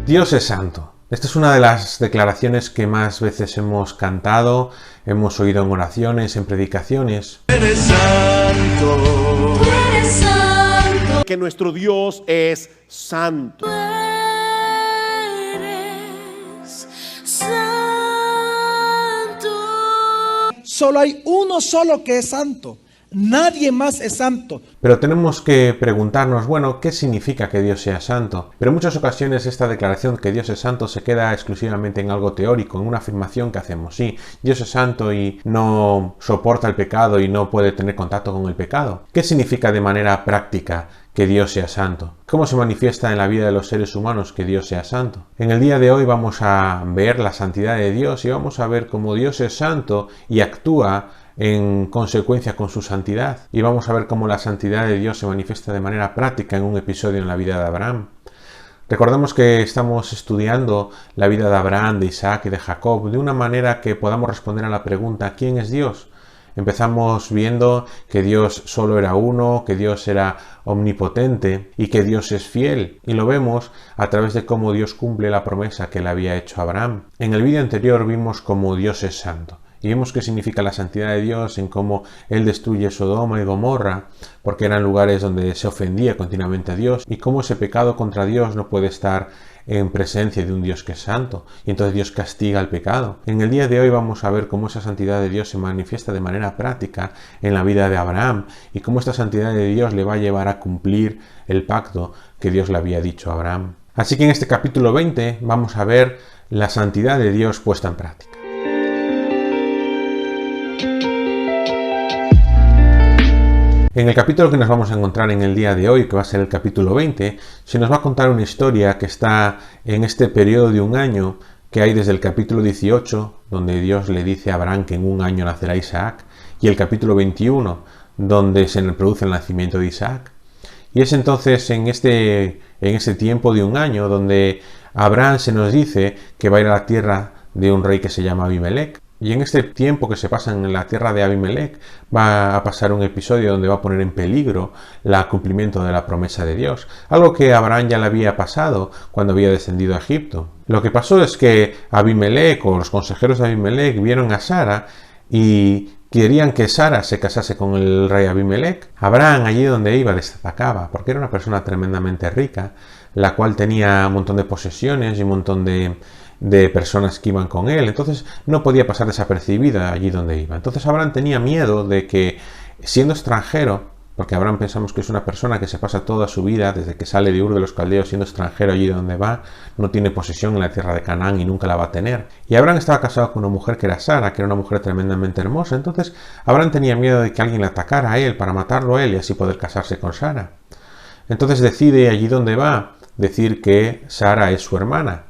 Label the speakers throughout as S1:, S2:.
S1: Dios es santo. Esta es una de las declaraciones que más veces hemos cantado, hemos oído en oraciones, en predicaciones.
S2: Eres santo.
S3: Tú eres santo.
S2: Que nuestro Dios es santo.
S3: Tú eres santo.
S4: Solo hay uno solo que es santo. Nadie más es santo.
S1: Pero tenemos que preguntarnos, bueno, ¿qué significa que Dios sea santo? Pero en muchas ocasiones esta declaración que Dios es santo se queda exclusivamente en algo teórico, en una afirmación que hacemos. Sí, Dios es santo y no soporta el pecado y no puede tener contacto con el pecado. ¿Qué significa de manera práctica que Dios sea santo? ¿Cómo se manifiesta en la vida de los seres humanos que Dios sea santo? En el día de hoy vamos a ver la santidad de Dios y vamos a ver cómo Dios es santo y actúa en consecuencia con su santidad. Y vamos a ver cómo la santidad de Dios se manifiesta de manera práctica en un episodio en la vida de Abraham. Recordemos que estamos estudiando la vida de Abraham, de Isaac y de Jacob de una manera que podamos responder a la pregunta ¿quién es Dios? Empezamos viendo que Dios solo era uno, que Dios era omnipotente y que Dios es fiel. Y lo vemos a través de cómo Dios cumple la promesa que le había hecho a Abraham. En el vídeo anterior vimos cómo Dios es santo. Y vemos qué significa la santidad de Dios en cómo Él destruye Sodoma y Gomorra, porque eran lugares donde se ofendía continuamente a Dios, y cómo ese pecado contra Dios no puede estar en presencia de un Dios que es santo, y entonces Dios castiga el pecado. En el día de hoy vamos a ver cómo esa santidad de Dios se manifiesta de manera práctica en la vida de Abraham, y cómo esta santidad de Dios le va a llevar a cumplir el pacto que Dios le había dicho a Abraham. Así que en este capítulo 20 vamos a ver la santidad de Dios puesta en práctica. En el capítulo que nos vamos a encontrar en el día de hoy, que va a ser el capítulo 20, se nos va a contar una historia que está en este periodo de un año que hay desde el capítulo 18, donde Dios le dice a Abraham que en un año nacerá Isaac, y el capítulo 21, donde se produce el nacimiento de Isaac. Y es entonces en este tiempo de un año donde Abraham se nos dice que va a ir a la tierra de un rey que se llama Abimelec. Y en este tiempo que se pasa en la tierra de Abimelec va a pasar un episodio donde va a poner en peligro el cumplimiento de la promesa de Dios. Algo que a Abraham ya le había pasado cuando había descendido a Egipto. Lo que pasó es que Abimelec o los consejeros de Abimelec vieron a Sara y querían que Sara se casase con el rey Abimelec. Abraham allí donde iba destacaba porque era una persona tremendamente rica, la cual tenía un montón de posesiones y un montón de personas que iban con él, entonces no podía pasar desapercibida allí donde iba. Entonces Abraham tenía miedo de que, siendo extranjero, porque Abraham pensamos que es una persona que se pasa toda su vida, desde que sale de Ur de los Caldeos siendo extranjero allí donde va, no tiene posesión en la tierra de Canaán y nunca la va a tener. Y Abraham estaba casado con una mujer que era Sara, que era una mujer tremendamente hermosa, entonces Abraham tenía miedo de que alguien le atacara a él para matarlo a él y así poder casarse con Sara. Entonces decide allí donde va decir que Sara es su hermana,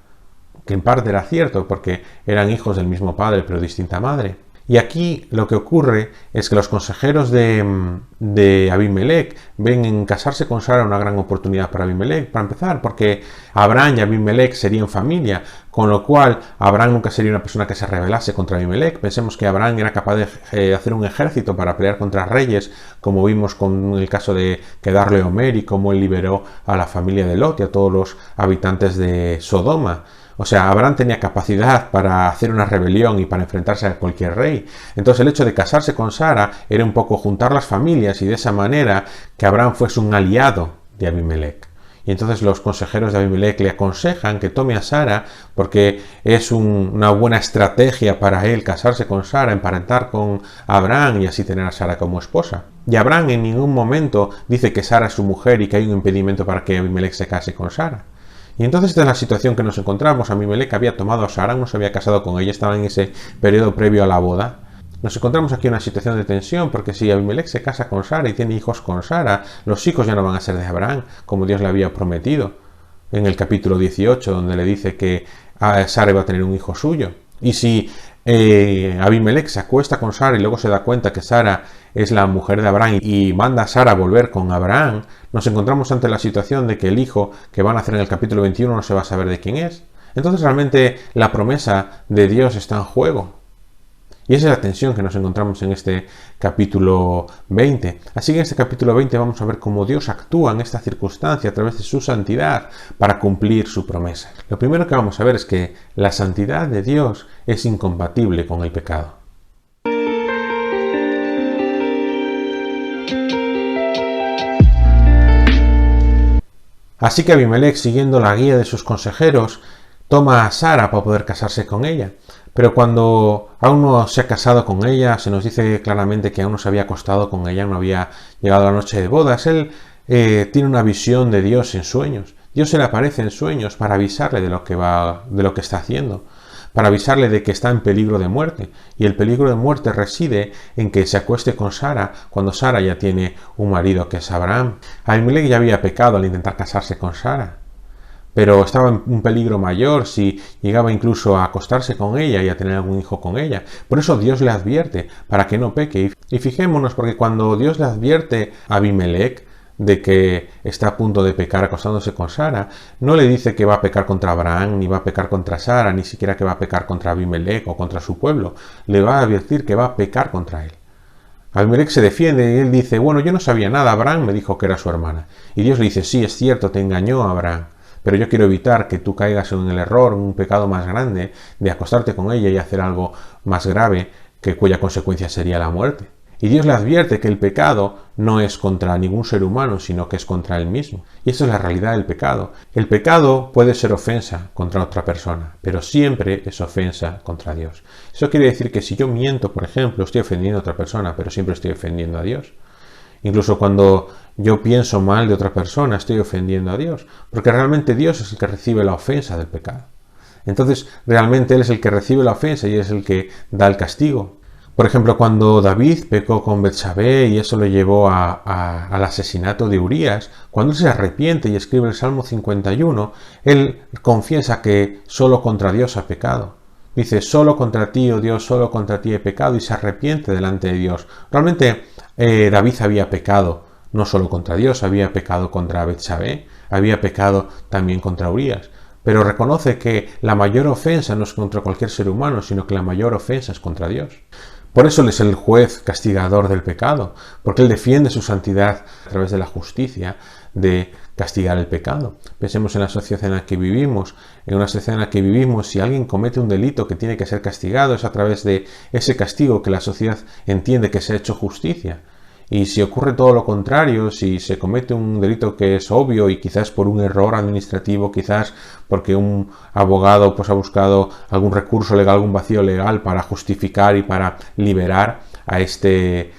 S1: que en parte era cierto porque eran hijos del mismo padre pero distinta madre. Y aquí lo que ocurre es que los consejeros de Abimelec ven en casarse con Sara una gran oportunidad para Abimelec, para empezar, porque Abraham y Abimelec serían familia, con lo cual Abraham nunca sería una persona que se rebelase contra Abimelec. Pensemos que Abraham era capaz de hacer un ejército para pelear contra reyes, como vimos con el caso de Kedorlaomer y cómo él liberó a la familia de Lot y a todos los habitantes de Sodoma. O sea, Abraham tenía capacidad para hacer una rebelión y para enfrentarse a cualquier rey. Entonces el hecho de casarse con Sara era un poco juntar las familias y de esa manera que Abraham fuese un aliado de Abimelec. Y entonces los consejeros de Abimelec le aconsejan que tome a Sara porque es una buena estrategia para él casarse con Sara, emparentar con Abraham y así tener a Sara como esposa. Y Abraham en ningún momento dice que Sara es su mujer y que hay un impedimento para que Abimelec se case con Sara. Y entonces esta es la situación que nos encontramos. Abimelec había tomado a Sara, no se había casado con ella, estaba en ese periodo previo a la boda. Nos encontramos aquí en una situación de tensión, porque si Abimelec se casa con Sara y tiene hijos con Sara, los hijos ya no van a ser de Abraham, como Dios le había prometido en el capítulo 18, donde le dice que Sara iba a tener un hijo suyo. Y si Abimelec se acuesta con Sara y luego se da cuenta que Sara es la mujer de Abraham y manda a Sara a volver con Abraham, nos encontramos ante la situación de que el hijo que van a hacer en el capítulo 21 no se va a saber de quién es. Entonces realmente la promesa de Dios está en juego. Y esa es la tensión que nos encontramos en este capítulo 20. Así que en este capítulo 20 vamos a ver cómo Dios actúa en esta circunstancia a través de su santidad para cumplir su promesa. Lo primero que vamos a ver es que la santidad de Dios es incompatible con el pecado. Así que Abimelech, siguiendo la guía de sus consejeros, toma a Sara para poder casarse con ella. Pero cuando aún no se ha casado con ella, se nos dice claramente que aún no se había acostado con ella, no había llegado a la noche de bodas. Él tiene una visión de Dios en sueños. Dios se le aparece en sueños para avisarle de lo que está haciendo, para avisarle de que está en peligro de muerte. Y el peligro de muerte reside en que se acueste con Sara cuando Sara ya tiene un marido que es Abraham. Abimelech ya había pecado al intentar casarse con Sara, pero estaba en un peligro mayor si llegaba incluso a acostarse con ella y a tener algún hijo con ella. Por eso Dios le advierte para que no peque. Y fijémonos, porque cuando Dios le advierte a Abimelech de que está a punto de pecar acostándose con Sara, no le dice que va a pecar contra Abraham, ni va a pecar contra Sara, ni siquiera que va a pecar contra Abimelech o contra su pueblo. Le va a advertir que va a pecar contra él. Abimelech se defiende y él dice, bueno, yo no sabía nada, Abraham me dijo que era su hermana. Y Dios le dice, sí, es cierto, te engañó Abraham, pero yo quiero evitar que tú caigas en el error, en un pecado más grande, de acostarte con ella y hacer algo más grave, cuya consecuencia sería la muerte. Y Dios le advierte que el pecado no es contra ningún ser humano, sino que es contra él mismo. Y esa es la realidad del pecado. El pecado puede ser ofensa contra otra persona, pero siempre es ofensa contra Dios. Eso quiere decir que si yo miento, por ejemplo, estoy ofendiendo a otra persona, pero siempre estoy ofendiendo a Dios. Incluso cuando yo pienso mal de otra persona, estoy ofendiendo a Dios, porque realmente Dios es el que recibe la ofensa del pecado. Entonces, realmente Él es el que recibe la ofensa y es el que da el castigo. Por ejemplo, cuando David pecó con Betsabé y eso lo llevó al asesinato de Urías, cuando él se arrepiente y escribe el Salmo 51, él confiesa que solo contra Dios ha pecado. Dice, solo contra ti, oh Dios, solo contra ti he pecado, y se arrepiente delante de Dios. Realmente David había pecado no solo contra Dios, había pecado contra Betsabé, había pecado también contra Urías. Pero reconoce que la mayor ofensa no es contra cualquier ser humano, sino que la mayor ofensa es contra Dios. Por eso Él es el juez castigador del pecado, porque Él defiende su santidad a través de la justicia de castigar el pecado. Pensemos en la sociedad en la que vivimos. En una sociedad en la que vivimos, si alguien comete un delito que tiene que ser castigado, es a través de ese castigo que la sociedad entiende que se ha hecho justicia. Y si ocurre todo lo contrario, si se comete un delito que es obvio y quizás por un error administrativo, quizás porque un abogado pues ha buscado algún recurso legal, algún vacío legal para justificar y para liberar a este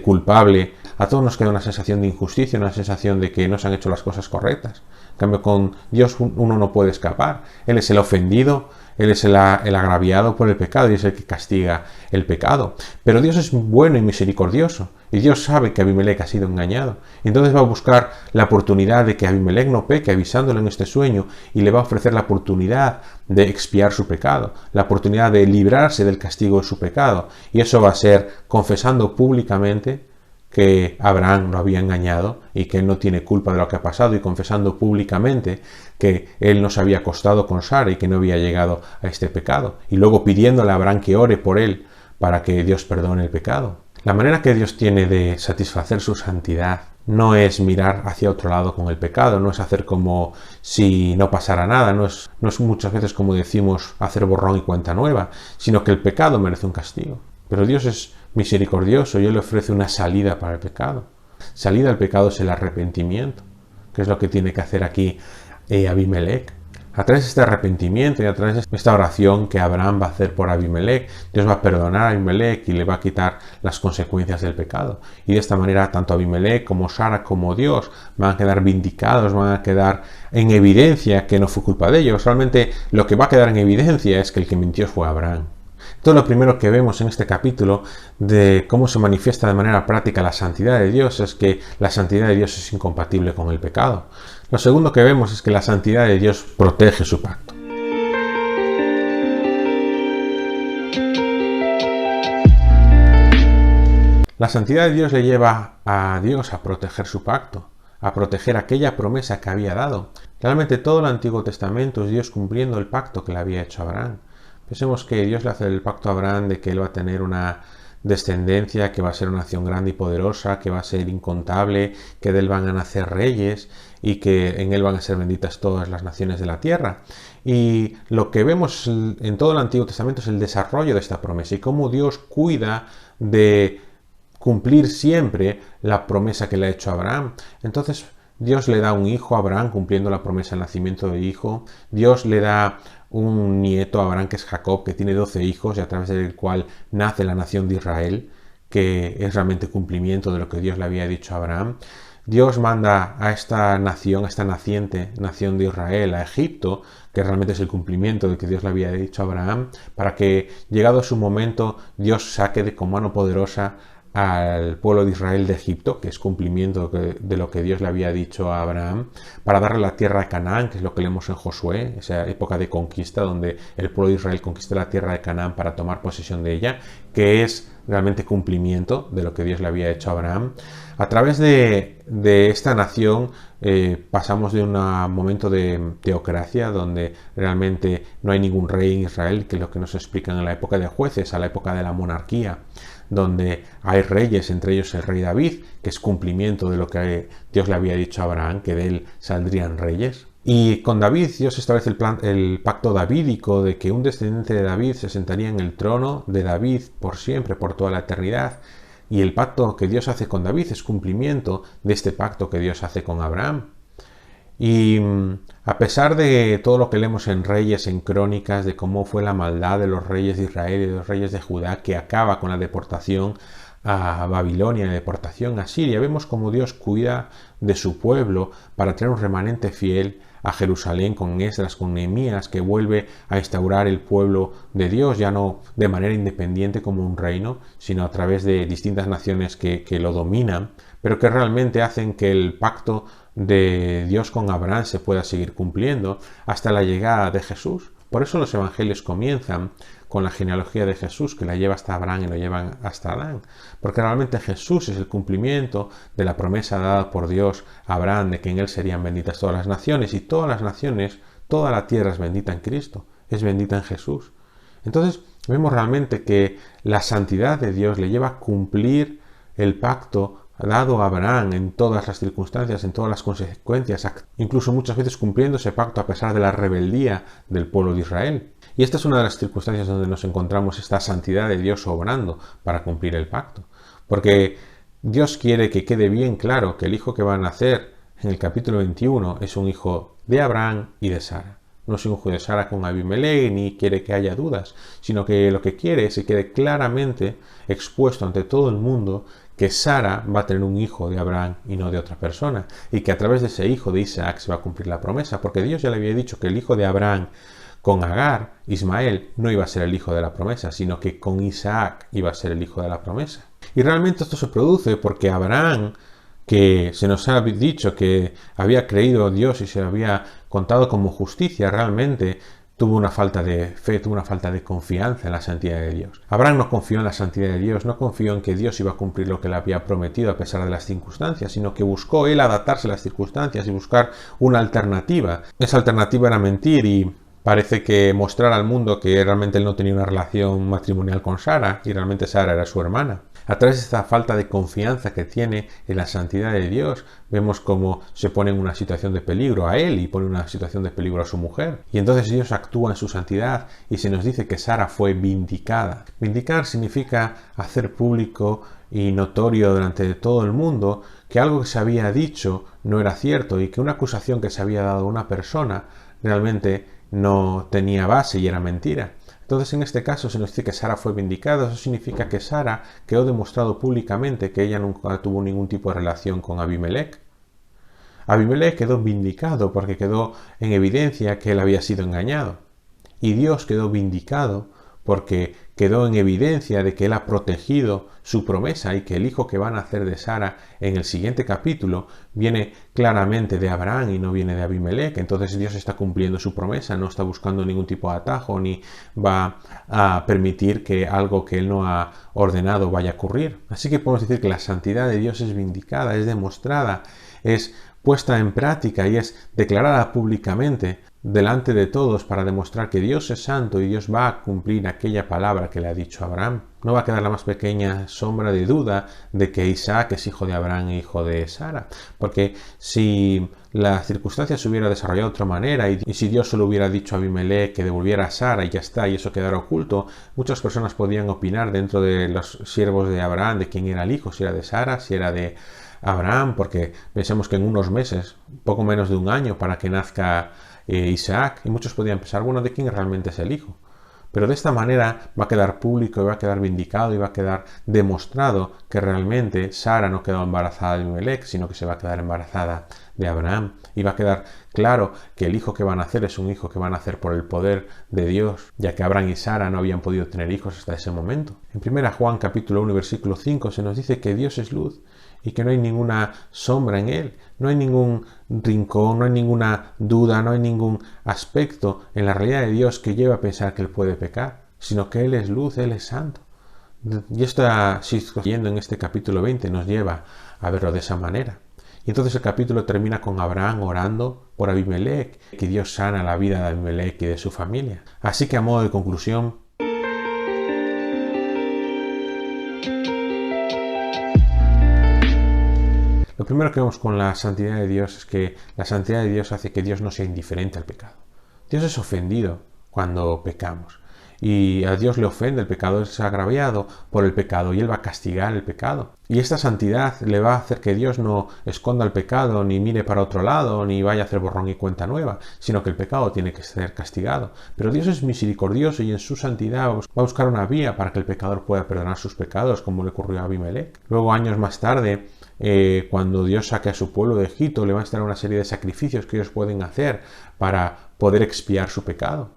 S1: culpable, a todos nos queda una sensación de injusticia, una sensación de que no se han hecho las cosas correctas. En cambio, con Dios uno no puede escapar. Él es el ofendido, Él es el agraviado por el pecado y es el que castiga el pecado. Pero Dios es bueno y misericordioso. Y Dios sabe que Abimelech ha sido engañado. Y entonces va a buscar la oportunidad de que Abimelech no peque, avisándole en este sueño, y le va a ofrecer la oportunidad de expiar su pecado, la oportunidad de librarse del castigo de su pecado. Y eso va a ser confesando públicamente que Abraham lo había engañado y que él no tiene culpa de lo que ha pasado, y confesando públicamente que él no se había acostado con Sara y que no había llegado a este pecado, y luego pidiéndole a Abraham que ore por él para que Dios perdone el pecado. La manera que Dios tiene de satisfacer su santidad no es mirar hacia otro lado con el pecado, no es hacer como si no pasara nada, no es muchas veces como decimos hacer borrón y cuenta nueva, sino que el pecado merece un castigo. Pero Dios es misericordioso y Él le ofrece una salida para el pecado. Salida al pecado es el arrepentimiento, que es lo que tiene que hacer aquí Abimelech. A través de este arrepentimiento y a través de esta oración que Abraham va a hacer por Abimelech, Dios va a perdonar a Abimelech y le va a quitar las consecuencias del pecado. Y de esta manera tanto Abimelech como Sara como Dios van a quedar vindicados, van a quedar en evidencia que no fue culpa de ellos. Realmente lo que va a quedar en evidencia es que el que mintió fue Abraham. Todo lo primero que vemos en este capítulo de cómo se manifiesta de manera práctica la santidad de Dios es que la santidad de Dios es incompatible con el pecado. Lo segundo que vemos es que la santidad de Dios protege su pacto. La santidad de Dios le lleva a Dios a proteger su pacto, a proteger aquella promesa que había dado. Realmente todo el Antiguo Testamento es Dios cumpliendo el pacto que le había hecho a Abraham. Pensemos que Dios le hace el pacto a Abraham de que él va a tener una descendencia, que va a ser una nación grande y poderosa, que va a ser incontable, que de él van a nacer reyes y que en él van a ser benditas todas las naciones de la tierra. Y lo que vemos en todo el Antiguo Testamento es el desarrollo de esta promesa y cómo Dios cuida de cumplir siempre la promesa que le ha hecho a Abraham. Entonces Dios le da un hijo a Abraham cumpliendo la promesa del nacimiento del hijo. Dios le da un nieto a Abraham que es Jacob, que tiene 12 hijos y a través del cual nace la nación de Israel, que es realmente cumplimiento de lo que Dios le había dicho a Abraham. Dios manda a esta nación, a esta naciente nación de Israel, a Egipto, que realmente es el cumplimiento de que Dios le había dicho a Abraham, para que, llegado su momento, Dios saque con mano poderosa al pueblo de Israel de Egipto, que es cumplimiento de lo que Dios le había dicho a Abraham, para darle la tierra de Canaán, que es lo que leemos en Josué, esa época de conquista donde el pueblo de Israel conquista la tierra de Canaán para tomar posesión de ella, que es realmente cumplimiento de lo que Dios le había hecho a Abraham. A través de esta nación pasamos de un momento de teocracia donde realmente no hay ningún rey en Israel, que es lo que nos explican en la época de jueces, a la época de la monarquía, donde hay reyes, entre ellos el rey David, que es cumplimiento de lo que Dios le había dicho a Abraham, que de él saldrían reyes. Y con David Dios establece el pacto davídico de que un descendiente de David se sentaría en el trono de David por siempre, por toda la eternidad. Y el pacto que Dios hace con David es cumplimiento de este pacto que Dios hace con Abraham. Y a pesar de todo lo que leemos en Reyes, en Crónicas, de cómo fue la maldad de los reyes de Israel y de los reyes de Judá, que acaba con la deportación a Babilonia, la deportación a Siria, vemos cómo Dios cuida de su pueblo para tener un remanente fiel a Jerusalén, con Esdras, con Nehemías, que vuelve a instaurar el pueblo de Dios, ya no de manera independiente como un reino, sino a través de distintas naciones que lo dominan, pero que realmente hacen que el pacto de Dios con Abraham se pueda seguir cumpliendo hasta la llegada de Jesús. Por eso los evangelios comienzan con la genealogía de Jesús, que la lleva hasta Abraham y lo llevan hasta Adán, porque realmente Jesús es el cumplimiento de la promesa dada por Dios a Abraham de que en él serían benditas todas las naciones, y todas las naciones, toda la tierra es bendita en Cristo, es bendita en Jesús. Entonces vemos realmente que la santidad de Dios le lleva a cumplir el pacto dado a Abraham en todas las circunstancias, en todas las consecuencias, incluso muchas veces cumpliendo ese pacto a pesar de la rebeldía del pueblo de Israel. Y esta es una de las circunstancias donde nos encontramos esta santidad de Dios obrando para cumplir el pacto. Porque Dios quiere que quede bien claro que el hijo que va a nacer en el capítulo 21 es un hijo de Abraham y de Sara. No es un hijo de Sara con Abimelech ni quiere que haya dudas, sino que lo que quiere es que quede claramente expuesto ante todo el mundo que Sara va a tener un hijo de Abraham y no de otra persona, y que a través de ese hijo de Isaac se va a cumplir la promesa, porque Dios ya le había dicho que el hijo de Abraham con Agar, Ismael, no iba a ser el hijo de la promesa, sino que con Isaac iba a ser el hijo de la promesa. Y realmente esto se produce porque Abraham, que se nos ha dicho que había creído a Dios y se había contado como justicia, realmente tuvo una falta de fe, tuvo una falta de confianza en la santidad de Dios. Abraham no confió en la santidad de Dios, no confió en que Dios iba a cumplir lo que le había prometido a pesar de las circunstancias, sino que buscó él adaptarse a las circunstancias y buscar una alternativa. Esa alternativa era mentir y parece que mostrar al mundo que realmente él no tenía una relación matrimonial con Sara y realmente Sara era su hermana. A través de esta falta de confianza que tiene en la santidad de Dios, vemos cómo se pone en una situación de peligro a él y pone en una situación de peligro a su mujer. Y entonces Dios actúa en su santidad y se nos dice que Sara fue vindicada. Vindicar significa hacer público y notorio delante de todo el mundo que algo que se había dicho no era cierto y que una acusación que se había dado a una persona realmente no tenía base y era mentira. Entonces en este caso se nos dice que Sara fue vindicada. Eso significa que Sara quedó demostrado públicamente que ella nunca tuvo ningún tipo de relación con Abimelech. Abimelech quedó vindicado porque quedó en evidencia que él había sido engañado. Y Dios quedó vindicado porque quedó en evidencia de que él ha protegido su promesa y que el hijo que va a nacer de Sara en el siguiente capítulo viene claramente de Abraham y no viene de Abimelech. Entonces Dios está cumpliendo su promesa, no está buscando ningún tipo de atajo ni va a permitir que algo que él no ha ordenado vaya a ocurrir. Así que podemos decir que la santidad de Dios es vindicada, es demostrada, es puesta en práctica y es declarada públicamente delante de todos para demostrar que Dios es santo y Dios va a cumplir aquella palabra que le ha dicho a Abraham. No va a quedar la más pequeña sombra de duda de que Isaac es hijo de Abraham e hijo de Sara, porque si las circunstancias se hubiera desarrollado de otra manera y si Dios solo hubiera dicho a Abimelech que devolviera a Sara y ya está, y eso quedara oculto, muchas personas podían opinar dentro de los siervos de Abraham de quién era el hijo, si era de Sara, si era de Abraham, porque pensemos que en unos meses, poco menos de un año para que nazca Isaac, y muchos podían pensar, bueno, ¿de quién realmente es el hijo? Pero de esta manera va a quedar público y va a quedar vindicado y va a quedar demostrado que realmente Sara no quedó embarazada de Abimelech, sino que se va a quedar embarazada de Abraham. Y va a quedar claro que el hijo que van a nacer es un hijo que van a nacer por el poder de Dios, ya que Abraham y Sara no habían podido tener hijos hasta ese momento. En 1 Juan capítulo 1 versículo 5 se nos dice que Dios es luz y que no hay ninguna sombra en él, no hay ningún rincón, no hay ninguna duda, no hay ningún aspecto en la realidad de Dios que lleve a pensar que él puede pecar, sino que él es luz, él es santo. Y esta siguiendo en este capítulo 20 nos lleva a verlo de esa manera. Y entonces el capítulo termina con Abraham orando por Abimelech, que Dios sana la vida de Abimelech y de su familia. Así que a modo de conclusión, lo primero que vemos con la santidad de Dios es que la santidad de Dios hace que Dios no sea indiferente al pecado. Dios es ofendido cuando pecamos. Y a Dios le ofende el pecado, es agraviado por el pecado y Él va a castigar el pecado. Y esta santidad le va a hacer que Dios no esconda el pecado, ni mire para otro lado, ni vaya a hacer borrón y cuenta nueva, sino que el pecado tiene que ser castigado. Pero Dios es misericordioso y en su santidad va a buscar una vía para que el pecador pueda perdonar sus pecados, como le ocurrió a Abimelech. Luego, años más tarde, cuando Dios saque a su pueblo de Egipto, le va a estar una serie de sacrificios que ellos pueden hacer para poder expiar su pecado,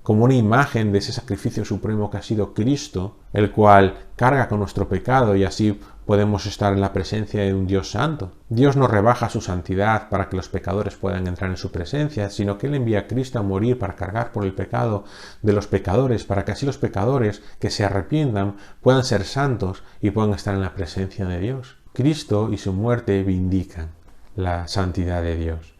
S1: como una imagen de ese sacrificio supremo que ha sido Cristo, el cual carga con nuestro pecado y así podemos estar en la presencia de un Dios santo. Dios no rebaja su santidad para que los pecadores puedan entrar en su presencia, sino que Él envía a Cristo a morir para cargar por el pecado de los pecadores, para que así los pecadores que se arrepientan puedan ser santos y puedan estar en la presencia de Dios. Cristo y su muerte vindican la santidad de Dios.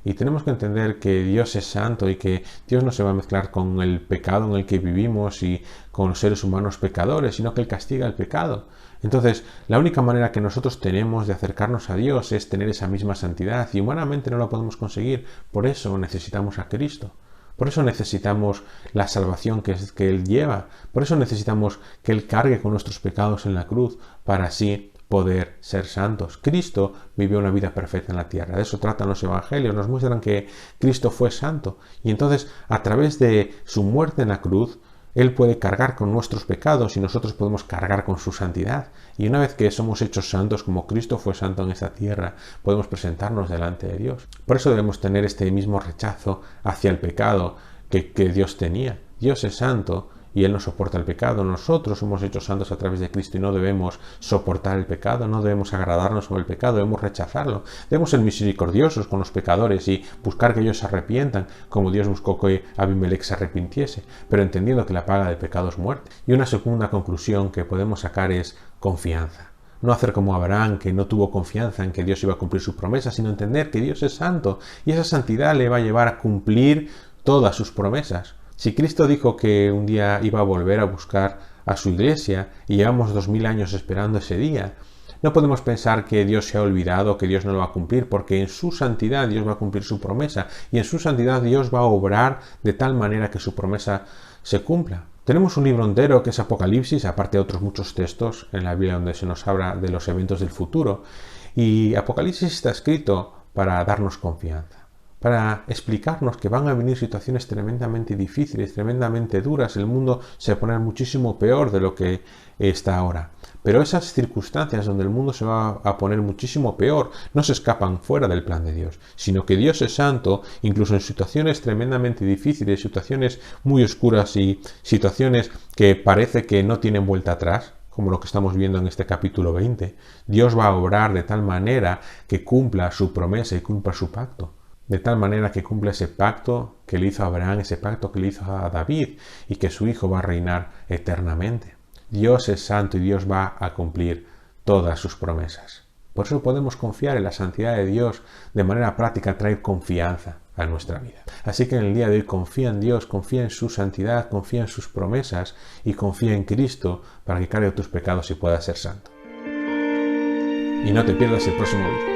S1: Y tenemos que entender que Dios es santo y que Dios no se va a mezclar con el pecado en el que vivimos y con los seres humanos pecadores, sino que Él castiga el pecado. Entonces, la única manera que nosotros tenemos de acercarnos a Dios es tener esa misma santidad y humanamente no la podemos conseguir. Por eso necesitamos a Cristo. Por eso necesitamos la salvación que Él lleva. Por eso necesitamos que Él cargue con nuestros pecados en la cruz para así poder ser santos. Cristo vivió una vida perfecta en la tierra. De eso tratan los evangelios. Nos muestran que Cristo fue santo. Y entonces, a través de su muerte en la cruz, Él puede cargar con nuestros pecados y nosotros podemos cargar con su santidad. Y una vez que somos hechos santos como Cristo fue santo en esta tierra, podemos presentarnos delante de Dios. Por eso debemos tener este mismo rechazo hacia el pecado que Dios tenía. Dios es santo y Él no soporta el pecado. Nosotros somos hechos santos a través de Cristo y no debemos soportar el pecado, no debemos agradarnos con el pecado, debemos rechazarlo. Debemos ser misericordiosos con los pecadores y buscar que ellos se arrepientan, como Dios buscó que Abimelech se arrepintiese, pero entendiendo que la paga del pecado es muerte. Y una segunda conclusión que podemos sacar es confianza. No hacer como Abraham, que no tuvo confianza en que Dios iba a cumplir sus promesas, sino entender que Dios es santo y esa santidad le va a llevar a cumplir todas sus promesas. Si Cristo dijo que un día iba a volver a buscar a su iglesia y llevamos 2000 años esperando ese día, no podemos pensar que Dios se ha olvidado, que Dios no lo va a cumplir, porque en su santidad Dios va a cumplir su promesa y en su santidad Dios va a obrar de tal manera que su promesa se cumpla. Tenemos un libro entero que es Apocalipsis, aparte de otros muchos textos en la Biblia donde se nos habla de los eventos del futuro, y Apocalipsis está escrito para darnos confianza, para explicarnos que van a venir situaciones tremendamente difíciles, tremendamente duras. El mundo se va a poner muchísimo peor de lo que está ahora. Pero esas circunstancias donde el mundo se va a poner muchísimo peor no se escapan fuera del plan de Dios, sino que Dios es santo, incluso en situaciones tremendamente difíciles, situaciones muy oscuras y situaciones que parece que no tienen vuelta atrás, como lo que estamos viendo en este capítulo 20. Dios va a obrar de tal manera que cumpla su promesa y cumpla su pacto. De tal manera que cumpla ese pacto que le hizo a Abraham, ese pacto que le hizo a David y que su hijo va a reinar eternamente. Dios es santo y Dios va a cumplir todas sus promesas. Por eso podemos confiar en la santidad de Dios de manera práctica, traer confianza. a nuestra vida. Así que en el día de hoy confía en Dios, confía en su santidad, confía en sus promesas y confía en Cristo para que cargue tus pecados y puedas ser santo. Y no te pierdas el próximo vídeo.